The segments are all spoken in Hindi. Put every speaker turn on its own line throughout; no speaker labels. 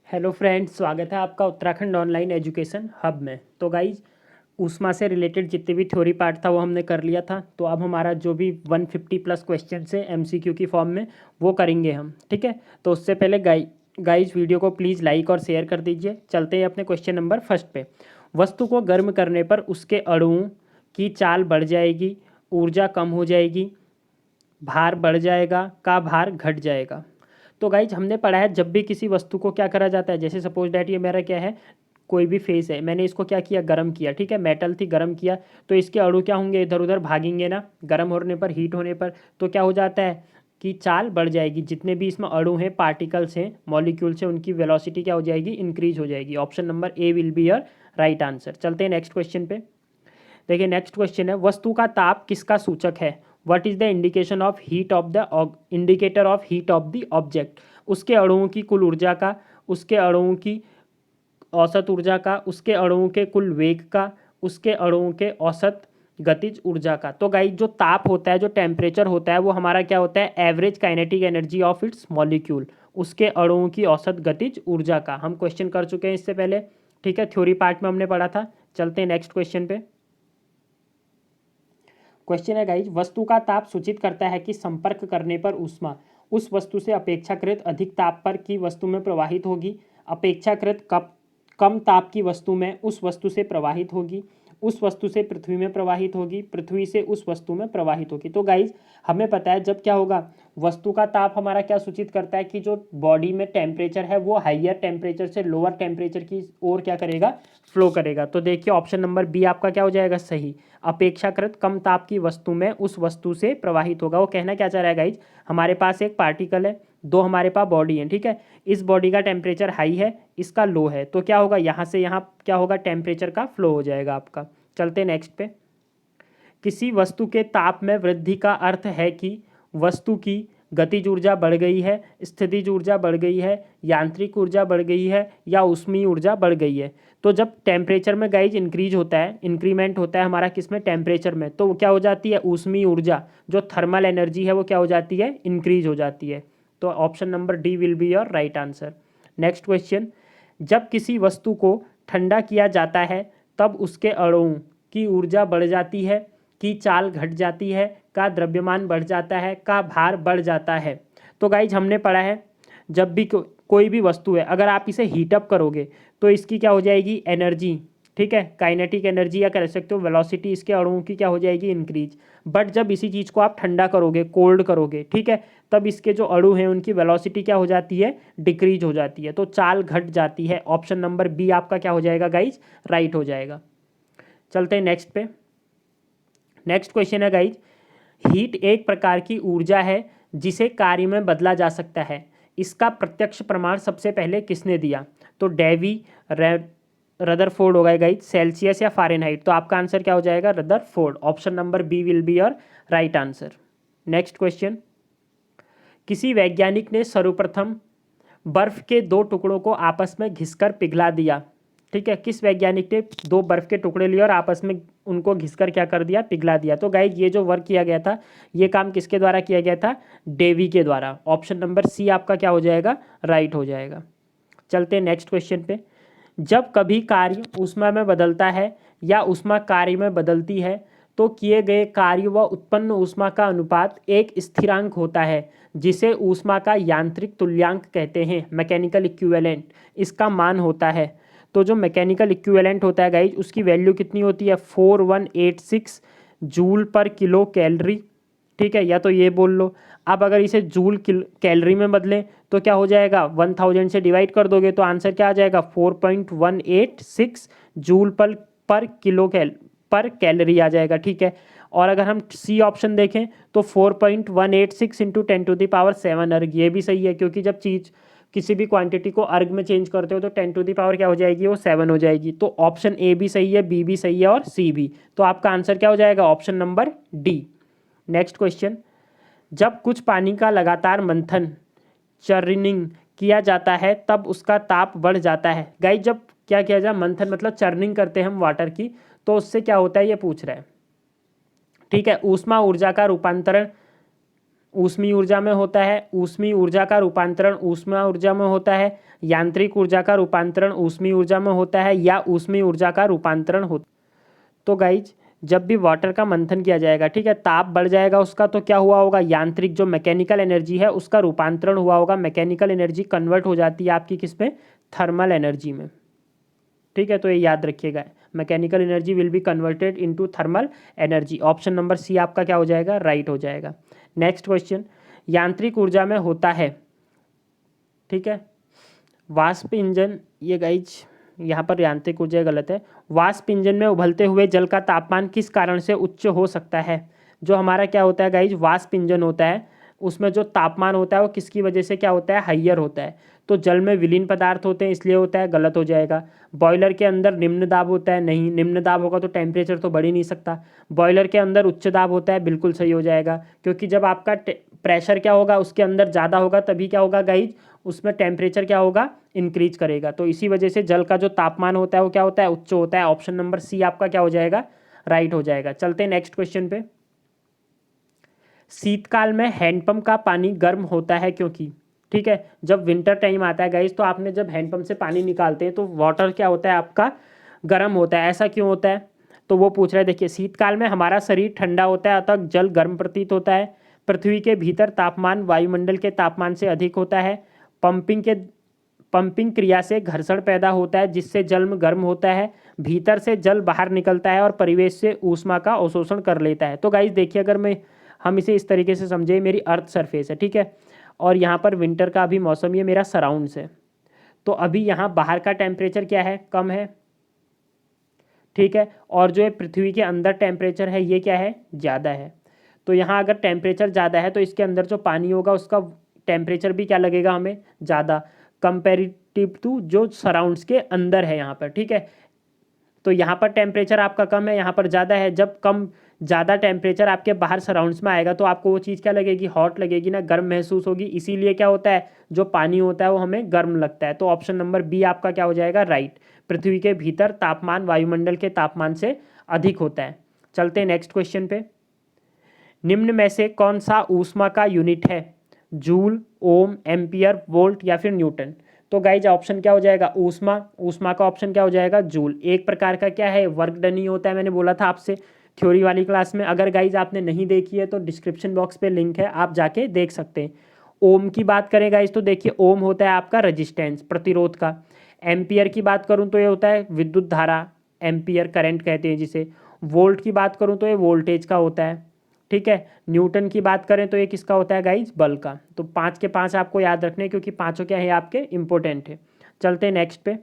हेलो फ्रेंड्स, स्वागत है आपका उत्तराखंड ऑनलाइन एजुकेशन हब में। तो गाइज ऊष्मा से रिलेटेड जितने भी थ्योरी पार्ट था वो हमने कर लिया था। तो अब हमारा जो भी 150 प्लस क्वेश्चन है एमसीक्यू की फॉर्म में वो करेंगे हम, ठीक है। तो उससे पहले गाइज वीडियो को प्लीज़ लाइक और शेयर कर दीजिए। चलते हैं अपने क्वेश्चन नंबर फर्स्ट पे। वस्तु को गर्म करने पर उसके अणुओं की चाल बढ़ जाएगी, ऊर्जा कम हो जाएगी, भार बढ़ जाएगा का भार घट जाएगा। तो गाइज हमने पढ़ा है जब भी किसी वस्तु को क्या करा जाता है, जैसे सपोज डैट ये मेरा क्या है, कोई भी फेस है, मैंने इसको क्या किया, गर्म किया, ठीक है, मेटल थी, गर्म किया, तो इसके अणु क्या होंगे, इधर उधर भागेंगे ना, गर्म होने पर, हीट होने पर। तो क्या हो जाता है कि चाल बढ़ जाएगी, जितने भी इसमें अणु हैं, पार्टिकल्स हैं, मॉलिक्यूल्स हैं, उनकी वेलोसिटी क्या हो जाएगी, इंक्रीज हो जाएगी। Option number A will be your right answer. चलते हैं नेक्स्ट क्वेश्चन पे। देखिए नेक्स्ट क्वेश्चन है, वस्तु का ताप किसका सूचक है। What is the indication of heat of the indicator of heat of the object. उसके अणुओं की कुल ऊर्जा का, उसके अणुओं की औसत ऊर्जा का, उसके अणुओं के कुल वेग का, उसके अणुओं के औसत गतिज ऊर्जा का। तो गाइस जो ताप होता है, जो टेम्परेचर होता है, वो हमारा क्या होता है, average kinetic energy of its molecule, उसके अणुओं की औसत गतिज ऊर्जा का। हम क्वेश्चन कर चुके हैं इससे पहले, ठीक है, थ्योरी पार्ट में हमने पढ़ा था। चलते हैं नेक्स्ट क्वेश्चन पे। क्वेश्चन है गाइज, वस्तु का ताप सूचित करता है कि संपर्क करने पर ऊष्मा उस वस्तु से अपेक्षाकृत अधिक ताप पर की वस्तु में प्रवाहित होगी, अपेक्षाकृत कम ताप की वस्तु में उस वस्तु से प्रवाहित होगी, उस वस्तु से पृथ्वी में प्रवाहित होगी, पृथ्वी से उस वस्तु में प्रवाहित होगी। तो गाइज हमें पता है जब क्या होगा, वस्तु का ताप हमारा क्या सूचित करता है कि जो बॉडी में टेम्परेचर है वो हाइयर टेम्परेचर से लोअर टेम्परेचर की ओर क्या करेगा, फ्लो करेगा। तो देखिए ऑप्शन नंबर बी आपका क्या हो जाएगा, सही। अपेक्षाकृत कम ताप की वस्तु में उस वस्तु से प्रवाहित होगा। वो कहना क्या चाह रहा है गाइज, हमारे पास एक पार्टिकल है, दो हमारे पास बॉडी है, ठीक है, इस बॉडी का टेम्परेचर हाई है, इसका लो है, तो क्या होगा, यहाँ से यहाँ क्या होगा, टेम्परेचर का फ्लो हो जाएगा आपका। चलते नेक्स्ट पे। किसी वस्तु के ताप में वृद्धि का अर्थ है कि वस्तु की गतिज ऊर्जा बढ़ गई है, स्थितिज ऊर्जा बढ़ गई है, यांत्रिक ऊर्जा बढ़ गई है, या ऊष्मीय ऊर्जा बढ़ गई है। तो जब टेम्परेचर में गाइज इंक्रीज होता है, इंक्रीमेंट होता है हमारा किसमें, टेम्परेचर में, तो क्या हो जाती है, ऊष्मीय ऊर्जा, जो थर्मल एनर्जी है वो क्या हो जाती है, इंक्रीज हो जाती है। तो option number D will be your right answer. Next question, जब किसी वस्तु को ठंडा किया जाता है तब उसके अणुओं की ऊर्जा बढ़ जाती है, की चाल घट जाती है, का द्रव्यमान बढ़ जाता है, का भार बढ़ जाता है। तो गाइज हमने पढ़ा है जब भी कोई भी वस्तु है, अगर आप इसे हीटअप करोगे तो इसकी क्या हो जाएगी, एनर्जी, ठीक है, काइनेटिक एनर्जी या कह सकते हो वेलोसिटी, इसके अणुओं की क्या हो जाएगी, इंक्रीज। बट जब इसी चीज़ को आप ठंडा करोगे, कोल्ड करोगे, ठीक है, तब इसके जो अणु हैं उनकी वेलोसिटी क्या हो जाती है, डिक्रीज हो जाती है, तो चाल घट जाती है। ऑप्शन नंबर बी आपका क्या हो जाएगा गाइज, राइट हो जाएगा। चलते हैं नेक्स्ट पे। नेक्स्ट क्वेश्चन है गाइज, हीट एक प्रकार की ऊर्जा है जिसे कार्य में बदला जा सकता है। इसका प्रत्यक्ष प्रमाण सबसे पहले किसने दिया। तो डेवी, रदरफोर्ड होगा गाइज, सेल्सियस या फ़ारेनहाइट। तो आपका आंसर क्या हो जाएगा, Rutherford. Option number B will be your right answer. Next question, किसी वैज्ञानिक ने सर्वप्रथम बर्फ के दो टुकड़ों को आपस में घिसकर पिघला दिया, ठीक है, किस वैज्ञानिक ने दो बर्फ के टुकड़े लिए और आपस में उनको घिसकर क्या कर दिया, पिघला दिया। तो गाइज ये जो वर्क किया गया था, ये काम किसके द्वारा किया गया था, डेवी के द्वारा। ऑप्शन नंबर सी आपका क्या हो जाएगा, राइट हो जाएगा। चलते हैं नेक्स्ट क्वेश्चन पे। जब कभी कार्य ऊष्मा में बदलता है या ऊष्मा कार्य में बदलती है तो किए गए कार्य व उत्पन्न ऊष्मा का अनुपात एक स्थिरांक होता है जिसे ऊष्मा का यांत्रिक तुल्यांक कहते हैं, मैकेनिकल इक्विवेलेंट, इसका मान होता है। तो जो मैकेनिकल इक्विवेलेंट होता है गाइज, उसकी वैल्यू कितनी होती है, 4186 जूल पर किलो कैलोरी, ठीक है, या तो ये बोल लो। अब अगर इसे जूल कैलोरी में बदलें तो क्या हो जाएगा, 1000 से डिवाइड कर दोगे तो आंसर क्या आ जाएगा, 4.186 जूल पर किलो पर कैलोरी आ जाएगा, ठीक है। और अगर हम सी ऑप्शन देखें तो 4.186 इंटू 10⁻7 अर्ग, ये भी सही है, क्योंकि जब चीज़ किसी भी क्वांटिटी को अर्ग में चेंज करते हो तो 10 क्या हो जाएगी, वो 7 हो जाएगी। तो ऑप्शन ए भी सही है, बी भी सही है और सी भी। तो आपका आंसर क्या हो जाएगा, option number D. Next question, जब कुछ पानी का लगातार मंथन, चर्निंग किया जाता है तब उसका ताप बढ़ जाता है। गाइस जब क्या किया जाए, मंथन मतलब चर्निंग करते हैं हम वाटर की, तो उससे क्या होता है ये पूछ रहा है, ठीक है। ऊष्मीय ऊर्जा में होता है, ऊष्मीय ऊर्जा का रूपांतरण ऊष्मा ऊर्जा में होता है, यांत्रिक ऊर्जा का रूपांतरण ऊष्मीय ऊर्जा में होता है, या ऊष्मीय ऊर्जा का रूपांतरण होता। तो गाइज जब भी वाटर का मंथन किया जाएगा, ठीक है, ताप बढ़ जाएगा उसका, तो क्या हुआ होगा, यांत्रिक जो मैकेनिकल एनर्जी है उसका रूपांतरण हुआ होगा। मैकेनिकल एनर्जी कन्वर्ट हो जाती है आपकी किस में, थर्मल एनर्जी में। ठीक है, तो ये याद रखिएगा, mechanical energy will be converted into thermal energy. Option number C आपका क्या हो जाएगा, राइट हो जाएगा। नेक्स्ट क्वेश्चन, यांत्रिक ऊर्जा में होता है, ठीक है, वाष्प इंजन, ये गाइज यहाँ पर यांत्रिक ऊर्जा गलत है। वाष्प इंजन में उबलते हुए जल का तापमान किस कारण से उच्च हो सकता है। जो हमारा क्या होता है गाइज, वाष्प इंजन होता है, उसमें जो तापमान होता है वो किसकी वजह से क्या होता है, हाइयर होता है। तो जल में विलीन पदार्थ होते हैं इसलिए होता है, गलत हो जाएगा। बॉयलर के अंदर निम्न दाब होता है, नहीं, निम्न दाब होगा तो टेम्परेचर तो बढ़ ही नहीं सकता। बॉयलर के अंदर उच्च दाब होता है, बिल्कुल सही हो जाएगा, क्योंकि जब आपका प्रेशर क्या होगा उसके अंदर ज़्यादा होगा तभी क्या होगा गाइज, उसमें टेम्परेचर क्या होगा, इंक्रीज करेगा। तो इसी वजह से जल का जो तापमान होता है वो क्या होता है, उच्च होता है। ऑप्शन नंबर सी आपका क्या हो जाएगा, राइट हो जाएगा। चलते हैं नेक्स्ट क्वेश्चन पे। शीतकाल में हैंडपंप का पानी गर्म होता है क्योंकि, ठीक है, जब विंटर टाइम आता है गाइज तो आपने जब हैंडपंप से पानी निकालते हैं तो वाटर क्या होता है आपका, गर्म होता है। ऐसा क्यों होता है, तो वो पूछ रहा है। देखिए, शीतकाल में हमारा शरीर ठंडा होता है अतः जल गर्म प्रतीत होता है। पृथ्वी के भीतर तापमान वायुमंडल के तापमान से अधिक होता है। पंपिंग क्रिया से घर्षण पैदा होता है जिससे जल में गर्म होता है। भीतर से जल बाहर निकलता है और परिवेश से ऊष्मा का अवशोषण कर लेता है। तो गाइज देखिए, अगर हम इसे इस तरीके से समझे, मेरी अर्थ सरफेस है, ठीक है, और यहाँ पर विंटर का अभी मौसम, ये मेरा सराउंड्स है। तो अभी यहाँ बाहर का टेम्परेचर क्या है, कम है, ठीक है, और जो है पृथ्वी के अंदर टेम्परेचर है ये क्या है, ज़्यादा है। तो यहाँ अगर टेम्परेचर ज़्यादा है तो इसके अंदर जो पानी होगा उसका टेम्परेचर भी क्या लगेगा हमें, ज़्यादा, कंपेरेटिव टू जो सराउंड्स के अंदर है यहाँ पर, ठीक है। तो यहाँ पर टेम्परेचर आपका कम है, यहाँ पर ज़्यादा है। जब ज़्यादा टेम्परेचर आपके बाहर सराउंड्स में आएगा तो आपको वो चीज़ क्या लगेगी, हॉट लगेगी ना, गर्म महसूस होगी। इसीलिए क्या होता है, जो पानी होता है वो हमें गर्म लगता है। तो ऑप्शन नंबर बी आपका क्या हो जाएगा, राइट। पृथ्वी के भीतर तापमान वायुमंडल के तापमान से अधिक होता है। चलते हैं नेक्स्ट क्वेश्चन पे। निम्न में से कौन सा ऊष्मा का यूनिट है, जूल, ओम, एम्पियर, वोल्ट या फिर न्यूटन। तो गाइज ऑप्शन क्या हो जाएगा, ऊष्मा का ऑप्शन क्या हो जाएगा, जूल। एक प्रकार का क्या है, वर्कडनी होता है, मैंने बोला था आपसे थ्योरी वाली क्लास में। अगर गाइज आपने नहीं देखी है तो डिस्क्रिप्शन बॉक्स पे लिंक है, आप जाके देख सकते हैं। ओम की बात करें गाइज तो देखिए, ओम होता है आपका रजिस्टेंस, प्रतिरोध का। एम्पियर की बात करूँ तो ये होता है विद्युत धारा, एम्पियर करंट कहते हैं जिसे। वोल्ट की बात करूँ तो ये वोल्टेज का होता है, ठीक है। न्यूटन की बात करें तो ये किसका होता है गाइज, बल का। तो 5 के 5 आपको याद रखने हैं, क्योंकि पांचों क्या है आपके इंपॉर्टेंट है। चलते हैं नेक्स्ट पे।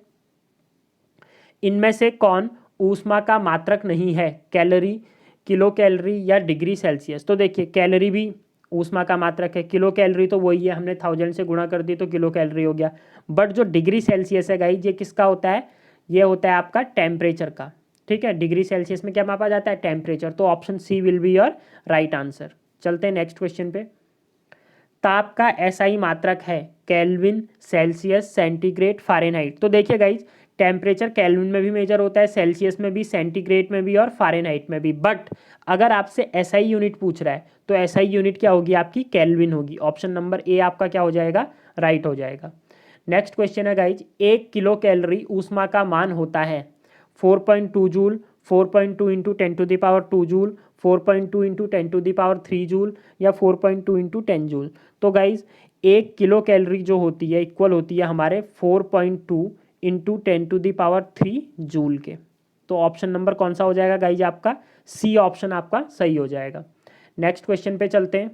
इनमें से कौन ऊष्मा का मात्रक नहीं है, कैलोरी, किलो कैलोरी या डिग्री सेल्सियस। तो देखिए, कैलोरी भी ऊष्मा का मात्रक है, किलो कैलोरी तो वही है, हमने 1000 से गुणा कर दी तो किलो कैलोरी हो गया। बट जो डिग्री सेल्सियस है गाइज, ये किसका होता है, ये होता है आपका टेम्परेचर का, ठीक है। डिग्री सेल्सियस में क्या मापा जाता है, टेम्परेचर। तो option C will be your right answer. चलते हैं नेक्स्ट क्वेश्चन पे। ताप का एसआई मात्रक है, केल्विन, सेल्सियस, सेंटीग्रेड, फ़ारेनहाइट। तो देखिए गाइज, टेम्परेचर केल्विन में भी मेजर होता है, सेल्सियस में भी, सेंटीग्रेड में भी और फ़ारेनहाइट में भी। बट अगर आपसे एसआई यूनिट पूछ रहा है तो एसआई यूनिट क्या होगी आपकी, केल्विन होगी। ऑप्शन नंबर ए आपका क्या हो जाएगा, राइट हो जाएगा। नेक्स्ट क्वेश्चन है गाइज, 1 किलो कैलोरी ऊष्मा का मान होता है 4.2 joule, 4.2 into 10⁻² joule, 4.2 into 10⁻³ joule या 4.2 इंटू 10 जूल। तो गाइज 1 किलो कैलोरी जो होती है इक्वल होती है हमारे 4.2 इंटू 10⁻³ जूल के। तो ऑप्शन नंबर कौन सा हो जाएगा गाइज आपका, सी ऑप्शन आपका सही हो जाएगा। नेक्स्ट क्वेश्चन पे चलते हैं।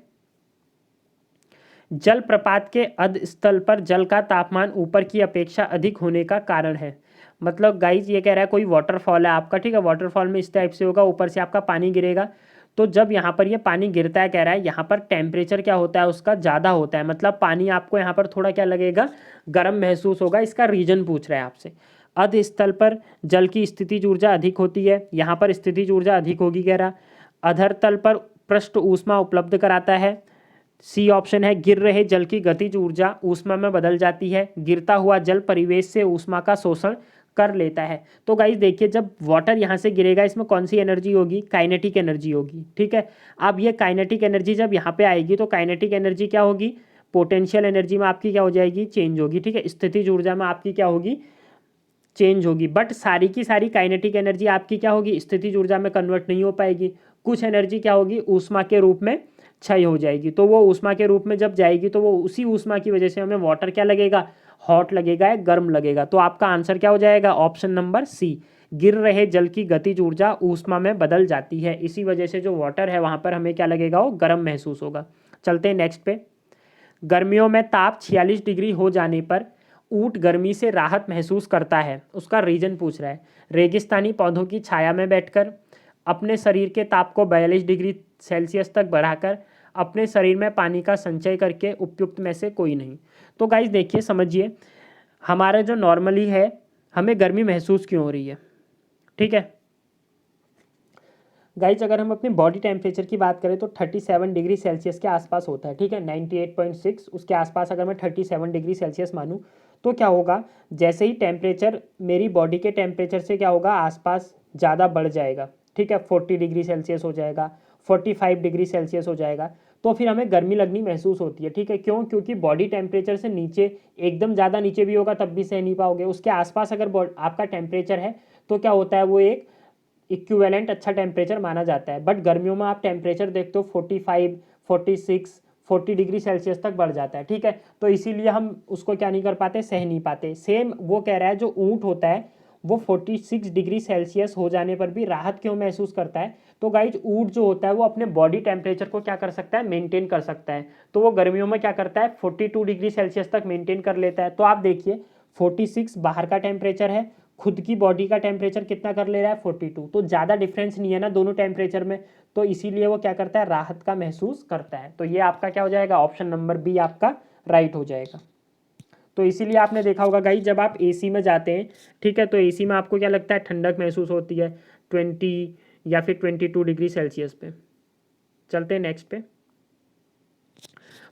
जल प्रपात के अधस्थल पर जल का तापमान ऊपर की अपेक्षा अधिक होने का कारण है। मतलब गाइज ये कह रहा है कोई वाटरफॉल है आपका, ठीक है, वाटरफॉल में इस टाइप से होगा, ऊपर से आपका पानी गिरेगा। तो जब यहाँ पर ये पानी गिरता है, कह रहा है यहाँ पर टेम्परेचर क्या होता है उसका ज़्यादा होता है, मतलब पानी आपको यहाँ पर थोड़ा क्या लगेगा, गर्म महसूस होगा। इसका रीजन पूछ रहा है आपसे। अधस्थल पर जल की स्थितिज ऊर्जा अधिक होती है, यहाँ पर स्थितिज ऊर्जा अधिक होगी कह रहा। अधरतल पर पृष्ठ ऊष्मा उपलब्ध कराता है, सी ऑप्शन है। गिर रहे जल की गतिज ऊर्जा ऊष्मा में बदल जाती है, गिरता हुआ जल परिवेश से ऊष्मा का शोषण कर लेता है। तो गाइस देखिए, जब वाटर यहाँ से गिरेगा इसमें कौन सी एनर्जी होगी, काइनेटिक एनर्जी होगी, ठीक है। अब ये काइनेटिक एनर्जी जब यहाँ पे आएगी तो काइनेटिक एनर्जी क्या होगी, पोटेंशियल एनर्जी में आपकी क्या हो जाएगी, चेंज होगी, ठीक है। स्थितिज ऊर्जा में आपकी क्या होगी, चेंज होगी। बट सारी की सारी काइनेटिक एनर्जी आपकी क्या होगी, स्थितिज ऊर्जा में कन्वर्ट नहीं हो पाएगी। कुछ एनर्जी क्या होगी, ऊष्मा के रूप में क्षय हो जाएगी। तो वो ऊष्मा के रूप में जब जाएगी तो वो उसी ऊष्मा की वजह से हमें वाटर क्या लगेगा, हॉट लगेगा या गर्म लगेगा। तो आपका आंसर क्या हो जाएगा, ऑप्शन नंबर सी, गिर रहे जल की गतिज ऊर्जा ऊष्मा में बदल जाती है। इसी वजह से जो वाटर है वहाँ पर हमें क्या लगेगा, वो गर्म महसूस होगा। चलते हैं नेक्स्ट पे। गर्मियों में ताप 46 डिग्री हो जाने पर ऊंट गर्मी से राहत महसूस करता है, उसका रीजन पूछ रहा है। रेगिस्तानी पौधों की छाया में बैठकर, अपने शरीर के ताप को 42 डिग्री सेल्सियस तक बढ़ाकर, अपने शरीर में पानी का संचय करके, उपयुक्त में से कोई नहीं। तो गाइस देखिए, समझिए, हमारा जो नॉर्मली है हमें गर्मी महसूस क्यों हो रही है, ठीक है। गाइज अगर हम अपने बॉडी टेम्परेचर की बात करें तो 37 डिग्री सेल्सियस के आसपास होता है, ठीक है। 98.6 उसके आसपास अगर मैं 37 डिग्री सेल्सियस मानूँ तो क्या होगा, जैसे ही टेम्परेचर मेरी बॉडी के टेम्परेचर से क्या होगा, आसपास ज़्यादा बढ़ जाएगा, ठीक है। 40 डिग्री सेल्सियस हो जाएगा, 45 डिग्री सेल्सियस हो जाएगा, तो फिर हमें गर्मी लगनी महसूस होती है, ठीक है। क्यों, क्योंकि बॉडी टेम्परेचर से नीचे, एकदम ज़्यादा नीचे भी होगा तब भी सह नहीं पाओगे। उसके आसपास अगर आपका टेम्परेचर है तो क्या होता है, वो एक इक्विवेलेंट अच्छा टेम्परेचर माना जाता है। बट गर्मियों में आप टेम्परेचर देखते हो 45, 46, 40 डिग्री सेल्सियस तक बढ़ जाता है, ठीक है। तो इसीलिए हम उसको क्या नहीं कर पाते, सह नहीं पाते। सेम वो कह रहा है, जो ऊँट होता है वो 46 डिग्री सेल्सियस हो जाने पर भी राहत क्यों महसूस करता है। तो गाइज ऊँट जो होता है वो अपने बॉडी टेम्परेचर को क्या कर सकता है, मेंटेन कर सकता है। तो वो गर्मियों में क्या करता है, 42 डिग्री सेल्सियस तक मेंटेन कर लेता है। तो आप देखिए 46 बाहर का टेम्परेचर है, खुद की बॉडी का टेम्परेचर कितना कर ले रहा है, 42। तो ज़्यादा डिफरेंस नहीं है ना दोनों टेम्परेचर में, तो इसीलिए वो क्या करता है, राहत का महसूस करता है। तो ये आपका क्या हो जाएगा, ऑप्शन नंबर बी आपका राइट हो जाएगा। तो इसीलिए आपने देखा होगा गाइस, जब आप एसी में जाते हैं, ठीक है, तो एसी में आपको क्या लगता है, ठंडक महसूस होती है 20 या फिर 22 डिग्री सेल्सियस पे। चलते हैं नेक्स्ट पे।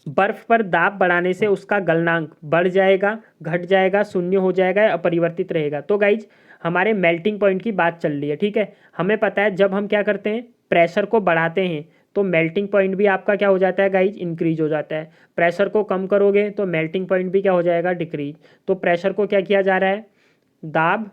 बर्फ पर दाब बढ़ाने से उसका गलनांक बढ़ जाएगा, घट जाएगा, शून्य हो जाएगा या अपरिवर्तित रहेगा। तो गाइज हमारे मेल्टिंग पॉइंट की बात चल रही है, ठीक है। हमें पता है जब हम क्या करते हैं, प्रेशर को बढ़ाते हैं तो मेल्टिंग पॉइंट भी आपका क्या हो जाता है गाइज, इंक्रीज हो जाता है। प्रेशर को कम करोगे तो मेल्टिंग पॉइंट भी क्या हो जाएगा, डिक्रीज। तो प्रेशर को क्या किया जा रहा है, दाब,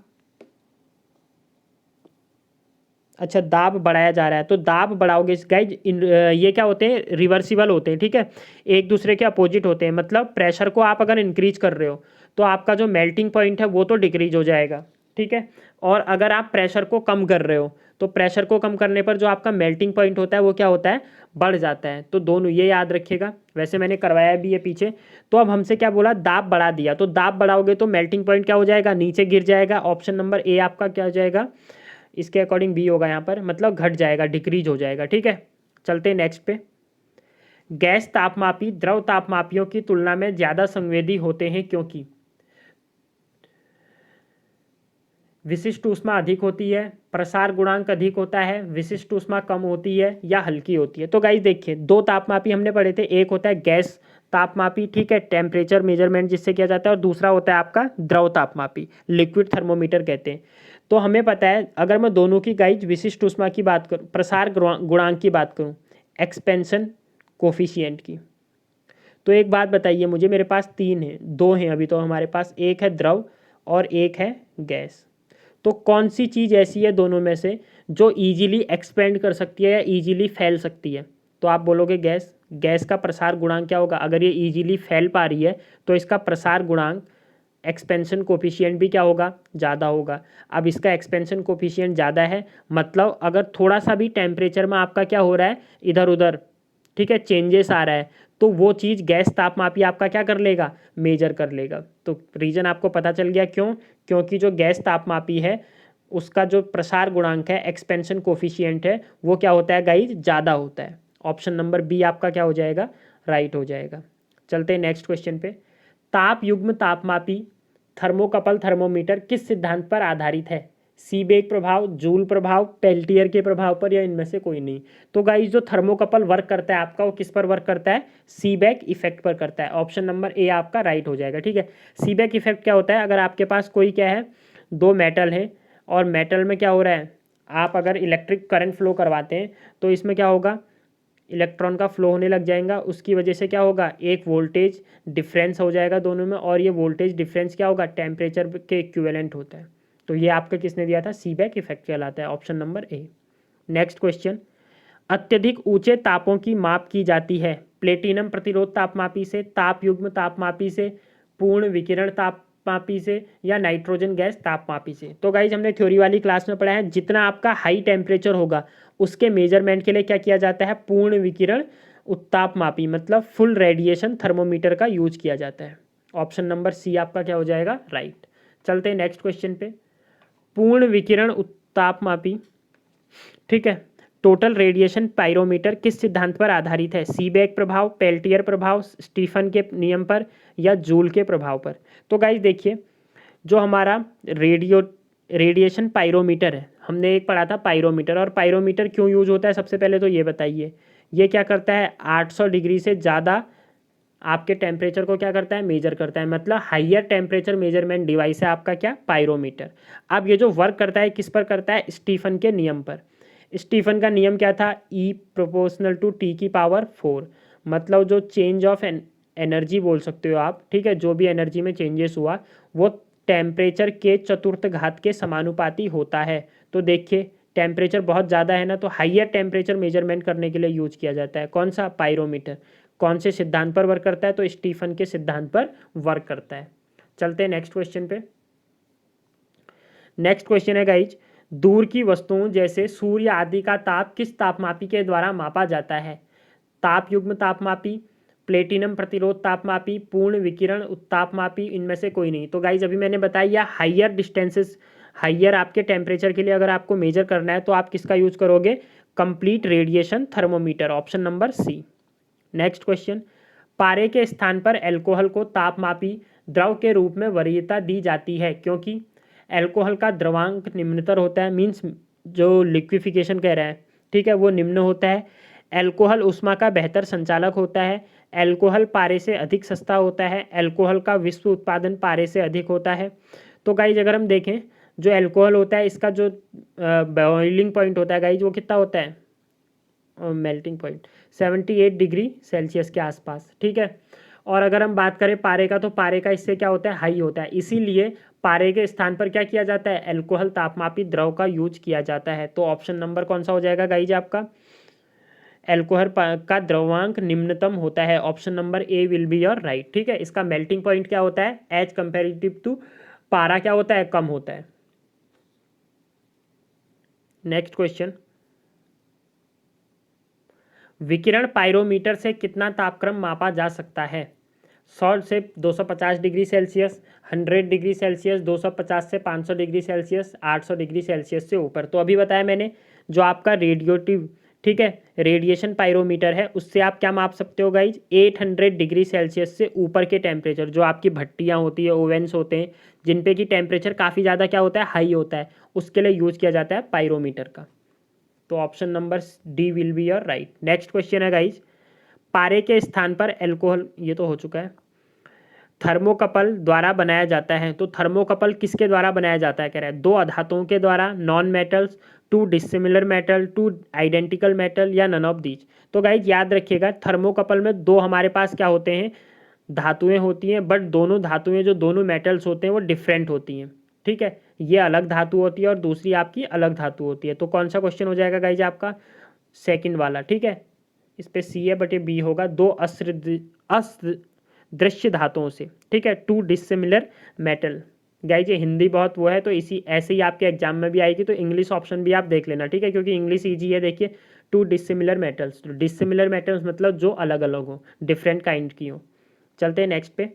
अच्छा दाब बढ़ाया जा रहा है। तो दाब बढ़ाओगे गाइज, ये क्या होते हैं, रिवर्सिबल होते हैं, ठीक है, एक दूसरे के अपोजिट होते हैं। मतलब प्रेशर को आप अगर इंक्रीज कर रहे हो तो आपका जो मेल्टिंग पॉइंट है वो तो डिक्रीज हो जाएगा, ठीक है। और अगर आप प्रेशर को कम कर रहे हो तो प्रेशर को कम करने पर जो आपका मेल्टिंग पॉइंट होता है वो क्या होता है, बढ़ जाता है। तो दोनों ये याद रखिएगा, वैसे मैंने करवाया भी है पीछे। तो अब हमसे क्या बोला, दाब बढ़ा दिया, तो दाब बढ़ाओगे तो मेल्टिंग पॉइंट क्या हो जाएगा, नीचे गिर जाएगा। ऑप्शन नंबर ए आपका क्या हो जाएगा, इसके अकॉर्डिंग बी होगा यहाँ पर, मतलब घट जाएगा, डिक्रीज हो जाएगा, ठीक है। चलते हैं नेक्स्ट पे। गैस तापमापी द्रव तापमापियों की तुलना में ज़्यादा संवेदी होते हैं क्योंकि विशिष्ट ऊष्मा अधिक होती है, प्रसार गुणांक अधिक होता है, विशिष्ट ऊष्मा कम होती है या हल्की होती है। तो गाइस देखिए, दो तापमापी हमने पढ़े थे, एक होता है गैस तापमापी, ठीक है, टेम्परेचर मेजरमेंट जिससे किया जाता है, और दूसरा होता है आपका द्रव तापमापी, लिक्विड थर्मोमीटर कहते हैं। तो हमें पता है, अगर मैं दोनों की गाइज विशिष्ट ऊष्मा की बात करूँ, प्रसार गुणांक की बात करूँ, एक्सपेंशन कोफिशिएंट की, तो एक बात बताइए मुझे, मेरे पास तीन है, दो हैं अभी तो हमारे पास, एक है द्रव और एक है गैस। तो कौन सी चीज़ ऐसी है दोनों में से जो इजीली एक्सपेंड कर सकती है या इजीली फैल सकती है। तो आप बोलोगे गैस। गैस का प्रसार गुणांक क्या होगा, अगर ये इजीली फैल पा रही है तो इसका प्रसार गुणांक, एक्सपेंशन कोफिशिएंट भी क्या होगा, ज़्यादा होगा। अब इसका एक्सपेंशन कोफिशिएंट ज़्यादा है, मतलब अगर थोड़ा सा भी टेम्परेचर में आपका क्या हो रहा है, इधर उधर, ठीक है, चेंजेस आ रहा है, तो वो चीज़ गैस तापमापी आपका क्या कर लेगा, मेजर कर लेगा। तो रीज़न आपको पता चल गया क्यों, क्योंकि जो गैस तापमापी है उसका जो प्रसार गुणांक है, एक्सपेंशन कोफिशिएंट है, वो क्या होता है गाइज, ज़्यादा होता है। ऑप्शन नंबर बी आपका क्या हो जाएगा, राइट हो जाएगा। चलते हैं नेक्स्ट क्वेश्चन पे। ताप युग्म तापमापी थर्मोकपल थर्मोमीटर किस सिद्धांत पर आधारित है, सीबेक प्रभाव, जूल प्रभाव, पेल्टियर के प्रभाव पर, या इनमें से कोई नहीं। तो गाइस जो थर्मोकपल वर्क करता है आपका, वो किस पर वर्क करता है, सीबेक इफेक्ट पर करता है। ऑप्शन नंबर ए आपका राइट हो जाएगा, ठीक है। सीबेक इफेक्ट क्या होता है, अगर आपके पास कोई क्या है, दो मेटल है और मेटल में क्या हो रहा है, आप अगर इलेक्ट्रिक करंट फ्लो करवाते हैं तो इसमें क्या होगा, इलेक्ट्रॉन का फ्लो होने लग जाएगा, उसकी वजह से क्या होगा, एक वोल्टेज डिफरेंस हो जाएगा दोनों में, और ये वोल्टेज डिफरेंस क्या होगा, टेम्परेचर के इक्विवेलेंट होता है। तो ये आपका किसने दिया था, सीबेक इफेक्ट कहलाता है, ऑप्शन नंबर ए। नेक्स्ट क्वेश्चन, अत्यधिक ऊंचे तापों की माप की जाती है प्लेटिनम प्रतिरोध तापमापी से, ताप युग्म तापमापी से, पूर्ण विकिरण तापमापी से, या नाइट्रोजन गैस तापमापी से। तो गाइज हमने थ्योरी वाली क्लास में पढ़ा है, जितना आपका हाई टेम्परेचर होगा उसके मेजरमेंट के लिए क्या किया जाता है, पूर्ण विकिरण उत्तापमापी मतलब फुल रेडिएशन थर्मोमीटर का यूज किया जाता है। ऑप्शन नंबर सी आपका क्या हो जाएगा, राइट। चलते हैं नेक्स्ट क्वेश्चन पे। पूर्ण विकिरण उत्तापमापी, ठीक है, टोटल रेडिएशन पायरोमीटर किस सिद्धांत पर आधारित है, सीबेक प्रभाव, पेल्टियर प्रभाव, स्टीफन के नियम पर, या जूल के प्रभाव पर। तो गाइज देखिए, जो हमारा रेडिएशन पायरोमीटर है, हमने एक पढ़ा था पायरोमीटर, और पायरोमीटर क्यों यूज होता है सबसे पहले तो ये बताइए। ये क्या करता है, 800 डिग्री से ज़्यादा आपके टेम्परेचर को क्या करता है, मेजर करता है, मतलब हाइयर टेम्परेचर मेजरमेंट डिवाइस है आपका क्या, पायरोमीटर। अब ये जो वर्क करता है किस पर करता है, स्टीफन के नियम पर। स्टीफन का नियम क्या था, E प्रोपोर्शनल टू टी की पावर 4, मतलब जो चेंज ऑफ एनर्जी बोल सकते हो आप, ठीक है, जो भी एनर्जी में चेंजेस हुआ वो टेम्परेचर के चतुर्थ घात के समानुपाती होता है। तो देखिए टेम्परेचर बहुत ज़्यादा है ना, तो हाइयर टेम्परेचर मेजरमेंट करने के लिए यूज किया जाता है कौन सा, पायरोमीटर। कौन से सिद्धांत पर वर्क करता है, तो स्टीफन के सिद्धांत पर वर्क करता है। चलते हैं नेक्स्ट क्वेश्चन पे। नेक्स्ट क्वेश्चन है गाइज, दूर की वस्तुओं जैसे सूर्य आदि का ताप किस तापमापी के द्वारा मापा जाता है, ताप युग्म तापमापी, प्लेटिनम प्रतिरोध तापमापी, पूर्ण विकिरण उत्तापमापी, इनमें से कोई नहीं। तो गाइज अभी मैंने बताया हाइयर डिस्टेंसेस, हाइयर आपके टेम्परेचर के लिए अगर आपको मेजर करना है तो आप किसका यूज करोगे, complete radiation thermometer, option number C. Next question, पारे के स्थान पर एल्कोहल को तापमापी द्रव के रूप में वरीयता दी जाती है क्योंकि एल्कोहल का द्रवांक निम्नतर होता है, मीन्स जो लिक्विफिकेशन कह रहा है, ठीक है, वो निम्न होता है। एल्कोहल उष्मा का बेहतर संचालक होता है। एल्कोहल पारे से अधिक सस्ता होता है। एल्कोहल का विश्व उत्पादन पारे से अधिक होता है। तो गाइज अगर हम देखें, जो एल्कोहल होता है इसका जो बॉइलिंग पॉइंट होता है गाइज वो कितना होता है, मेल्टिंग पॉइंट 78 डिग्री सेल्सियस के आसपास, ठीक है। और अगर हम बात करें पारे का, तो पारे का इससे क्या होता है, हाई होता है, इसीलिए पारे के स्थान पर क्या किया जाता है, एल्कोहल तापमापी द्रव का यूज किया जाता है। तो ऑप्शन नंबर कौन सा हो जाएगा गाइज आपका, एल्कोहल का द्रव्यांक निम्नतम होता है, option number A will be your right, ठीक है। इसका मेल्टिंग पॉइंट क्या होता है, एज कंपेरेटिव टू पारा क्या होता है, कम होता है। नेक्स्ट क्वेश्चन, विकिरण पायरोमीटर से कितना तापक्रम मापा जा सकता है, 100 से 250 डिग्री सेल्सियस, 100 डिग्री सेल्सियस, 250 से 500 डिग्री सेल्सियस, 800 डिग्री सेल्सियस से ऊपर। तो अभी बताया मैंने, जो आपका रेडियोटिव, ठीक है, रेडिएशन पायरोमीटर है, उससे आप क्या माप सकते हो गाइज, 800 डिग्री सेल्सियस से ऊपर के टेम्परेचर, जो आपकी भट्टियाँ होती है, ओवेंस होते हैं, जिन पे की टेम्परेचर काफ़ी ज़्यादा क्या होता है, हाई होता है, उसके लिए यूज़ किया जाता है पायरोमीटर का। तो option number D will be your right. Next question है गाइज, पारे के स्थान पर एल्कोहल, ये तो हो चुका है, थर्मोकपल द्वारा बनाया जाता है। तो थर्मोकपल किसके द्वारा बनाया जाता है, कह रहा है दो अधातुओं के द्वारा, non metals, to dissimilar metal, two identical metal, या नन ऑफ दीज। तो गाइज याद रखिएगा, थर्मोकपल में दो हमारे पास क्या होते हैं, धातुएं होती हैं, बट दोनों धातुएं जो दोनों मेटल्स होते हैं वो डिफरेंट होती हैं, ठीक है। ये अलग धातु होती है और दूसरी आपकी अलग धातु होती है। तो कौन सा क्वेश्चन हो जाएगा गाइज आपका, सेकंड वाला, ठीक है। इस पे सी है बट ये बी होगा, दो अदृश्य धातुओं से, ठीक है, टू डिसिमिलर मेटल। गाइज ये हिंदी बहुत वो है, तो इसी ऐसे ही आपके एग्जाम में भी आएगी, तो इंग्लिश ऑप्शन भी आप देख लेना, ठीक है, क्योंकि इंग्लिश ईजी है। देखिए, टू डिसिमिलर मेटल्स, तो डिसिमिलर मेटल्स मतलब जो अलग अलग हो, डिफरेंट काइंड की हो। चलते हैं नेक्स्ट पे,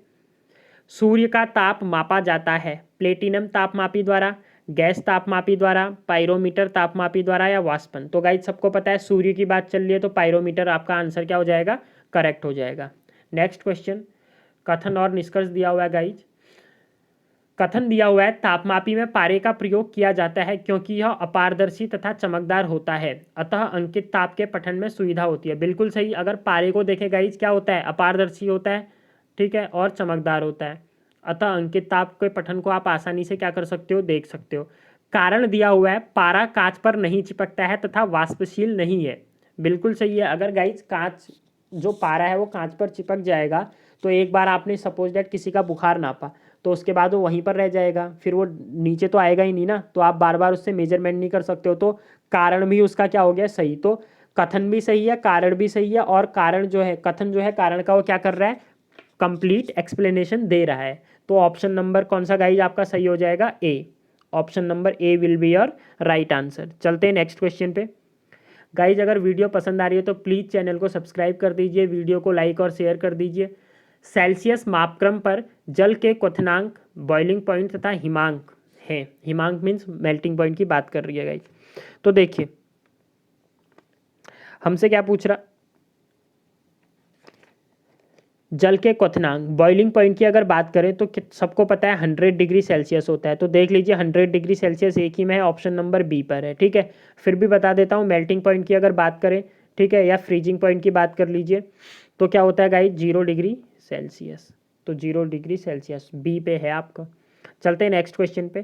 सूर्य का ताप मापा जाता है प्लेटिनम तापमापी द्वारा, गैस तापमापी द्वारा, पायरोमीटर तापमापी द्वारा, या वाष्पन। तो गाइज सबको पता है सूर्य की बात चल रही है, तो पायरोमीटर आपका आंसर क्या हो जाएगा, करेक्ट हो जाएगा। नेक्स्ट क्वेश्चन, कथन और निष्कर्ष दिया हुआ है गाइज। कथन दिया हुआ है, तापमापी में पारे का प्रयोग किया जाता है क्योंकि यह अपारदर्शी तथा चमकदार होता है, अतः अंकित ताप के पठन में सुविधा होती है। बिल्कुल सही, अगर पारे को देखें गाइज क्या होता है, अपारदर्शी होता है, ठीक है, और चमकदार होता है। अतः अंकित ताप के पठन को आप आसानी से क्या कर सकते हो, देख सकते हो। कारण दिया हुआ है, पारा कांच पर नहीं चिपकता है तथा वाष्पशील नहीं है। बिल्कुल सही है। अगर गाइज कांच जो पारा है वो कांच पर चिपक जाएगा तो एक बार आपने सपोज दैट किसी का बुखार नापा तो उसके बाद वो वहीं पर रह जाएगा, फिर वो नीचे तो आएगा ही नहीं ना, तो आप बार बार उससे मेजरमेंट नहीं कर सकते हो। तो कारण भी उसका क्या हो गया, सही। तो कथन भी सही है, कारण भी सही है, और कारण जो है, कथन जो है कारण का वो क्या कर रहा है, कंप्लीट एक्सप्लेनेशन दे रहा है। तो ऑप्शन नंबर कौन सा गाइज आपका सही हो जाएगा, A. Option number A will be your right answer. चलते हैं नेक्स्ट क्वेश्चन पे। गाइज अगर वीडियो पसंद आ रही है तो प्लीज़ चैनल को सब्सक्राइब कर दीजिए, वीडियो को लाइक और शेयर कर दीजिए। सेल्सियस मापक्रम पर जल के क्वथनांक, बॉइलिंग पॉइंट तथा हिमांक है। हिमांक मीन्स मेल्टिंग पॉइंट की बात कर रही है गाइज। तो देखिए हमसे क्या पूछ रहा, जल के क्वथनांक, बॉइलिंग पॉइंट की अगर बात करें तो सबको पता है 100 डिग्री सेल्सियस होता है। तो देख लीजिए 100 डिग्री सेल्सियस एक ही में है, ऑप्शन नंबर बी पर है। ठीक है, फिर भी बता देता हूँ, मेल्टिंग पॉइंट की अगर बात करें, ठीक है, या फ्रीजिंग पॉइंट की बात कर लीजिए, तो क्या होता है गाइस, 0 डिग्री सेल्सियस। तो 0 डिग्री सेल्सियस बी पे है आपका। चलते हैं नेक्स्ट क्वेश्चन पे।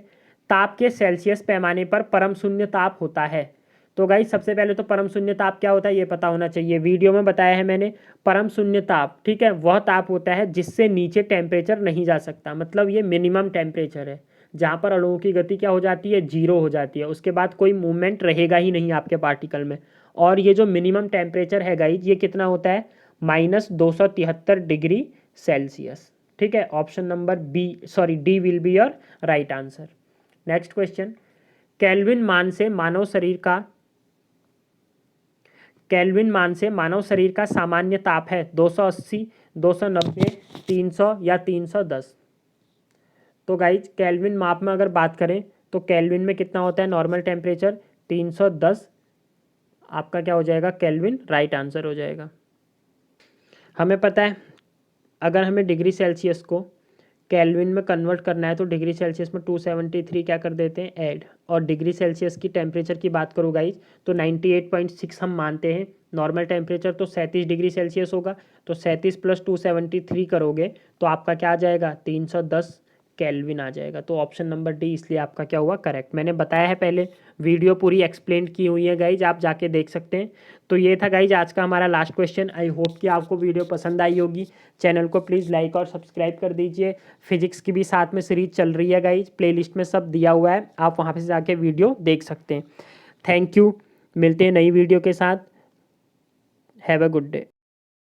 ताप के सेल्सियस पैमाने पर परम शून्य ताप होता है। तो गाइस सबसे पहले तो परम शून्य ताप क्या होता है ये पता होना चाहिए। वीडियो में बताया है मैंने, परम शून्य ताप, ठीक है, वह ताप होता है जिससे नीचे टेम्परेचर नहीं जा सकता। मतलब ये मिनिमम टेम्परेचर है जहाँ पर अणुओं की गति क्या हो जाती है, 0 हो जाती है। उसके बाद कोई मूवमेंट रहेगा ही नहीं आपके पार्टिकल में। और ये जो मिनिमम टेम्परेचर है गाइज, ये कितना होता है, -273 डिग्री सेल्सियस। ठीक है, option number B, sorry D will be your right answer. Next question. Kelvin मान से मानव शरीर का, केल्विन मान से मानव शरीर का सामान्य ताप है 280, 290, 300 या 310। तो गाइज केल्विन माप में अगर बात करें तो केल्विन में कितना होता है नॉर्मल टेम्परेचर, 310। आपका क्या हो जाएगा, केल्विन राइट आंसर हो जाएगा। हमें पता है अगर हमें डिग्री सेल्सियस को केल्विन में कन्वर्ट करना है तो डिग्री सेल्सियस में 273 क्या कर देते हैं, ऐड। और डिग्री सेल्सियस की टेम्परेचर की बात करूँ गाइज तो 98.6 हम मानते हैं। नॉर्मल टेम्परेचर तो 37 डिग्री सेल्सियस होगा। तो 37 + 273 करोगे तो आपका क्या आ जाएगा, 310 केल्विन आ जाएगा। तो ऑप्शन नंबर डी इसलिए आपका क्या हुआ, करेक्ट। मैंने बताया है पहले, वीडियो पूरी एक्सप्लेन की हुई है गाइज, आप जाके देख सकते हैं। तो ये था गाइज आज का हमारा लास्ट क्वेश्चन। आई होप कि आपको वीडियो पसंद आई होगी। चैनल को प्लीज़ लाइक और सब्सक्राइब कर दीजिए। फिजिक्स की भी साथ में सीरीज चल रही है गाइज, प्लेलिस्ट में सब दिया हुआ है, आप वहाँ पे से जाके वीडियो देख सकते हैं। थैंक यू, मिलते हैं नई वीडियो के साथ। Have a good day.